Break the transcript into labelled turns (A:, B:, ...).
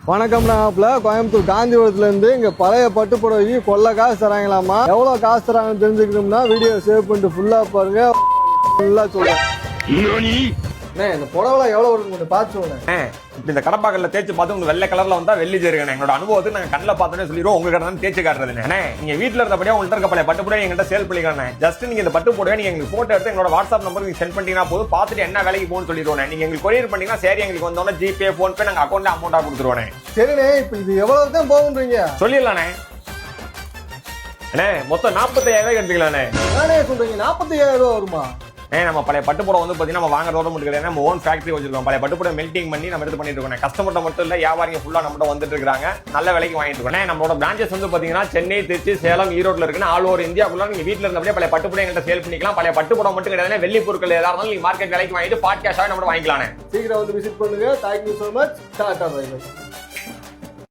A: வணக்கம் நாப்ல கோயம்புத்தூர் காந்திபுரத்துல இருந்து இங்க பழைய பட்டு புடவைக்கு கொள்ள காசு தராங்களாமா. எவ்வளவு காசு தராங்கன்னு தெரிஞ்சுக்கணும்னா வீடியோ சேவ் பண்ணிட்டு ஃபுல்லா பாருங்க. ஃபுல்லா சொல்றேன். இந்த புடவை எவ்வளவு வருது பார்த்து சொல்றேன்.
B: இந்த கடப்பாக்கல்ல தேய்ச்சி பார்த்து உங்களுக்கு வெள்ளை கலர்ல வந்தா வெள்ளி சேருங்க. எங்களோட அனுபவத்துக்கு நாங்க கண்ணில் பார்த்தோன்னே சொல்லிடுவோம். உங்க கடை தேய்ச்சி காட்டுறதுன்னு நீங்க வீட்டுல இருந்தபடியா உங்கள்ட்ட இருக்க பழைய பட்டு புடவை எங்கிட்ட சேல் பண்ணிக்கலாம். ஜஸ்ட் நீங்க இந்த பட்டு புடவை நீங்க எங்களுக்கு போட்டோ எடுத்து எங்களோட வாட்ஸ்அப் நம்பருக்கு நீங்க சென்ட் பண்ணீங்கன்னா போதும். பார்த்துட்டு என்ன வேலைக்கு போகணும்னு சொல்லிடுவோம். நீங்க எங்களுக்கு கொரியர் பண்ணீங்கன்னா சரி, எங்களுக்கு வந்தோன்னா ஜிபே போன் பே நாங்க அக்கௌண்ட்ல அமௌண்டா கொடுத்துருவோம்.
A: சரிண்ணே, இப்ப இது எவ்வளவு தான் போகுன்றீங்க
B: சொல்லிடலானே. மொத்தம் 45,000 எடுத்துக்கலானே.
A: நானே சொல்றீங்க 45,000 வருமா?
B: நம்ம பழைய பட்டுப்புடம் வந்து பாத்தீங்கன்னா நம்ம வாங்குறதோட மட்டும் கிடையாது, நம்ம ஓன் ஃபேக்டரி வச்சிருக்கோம். பழைய பட்டுப்புடம் மெல்டிங் பண்ணி நம்ம எடுத்து பண்ணிட்டு இருக்கோம். கஸ்டமர்ட்ட மட்டும் இல்ல, வியாபாரிங்க ஃபுல்லா நம்மகிட்ட வந்துட்டு இருக்காங்க. நல்ல விலைக்கு வாங்கிட்டு இருக்கோம். நம்மளோட பிரான்ச்சஸ் வந்து பாத்தீங்கன்னா சென்னை, திருச்சி, சேலம், ஈரோட்ல இருக்குன்னு ஆல் ஓவர் இந்தியாக்குள்ள நீங்க வீட்டுல இருந்தபடியே பழைய பட்டுப்புடம் எங்கிட்ட சேல் பண்ணிக்கலாம். பழைய பட்டுப்புடம் மட்டும் கிடையாது, வெள்ளி பொருட்கள் ஏதாவது இருந்தாலும் நீங்க மார்க்கெட் விலைக்கு வாங்கிட்டு பாட் கேஷாக நம்ம வாங்கிக்கலாம்.
A: சீக்கிரம் வந்து விசிட் பண்ணுங்க. Thank you so much. Tata bye by.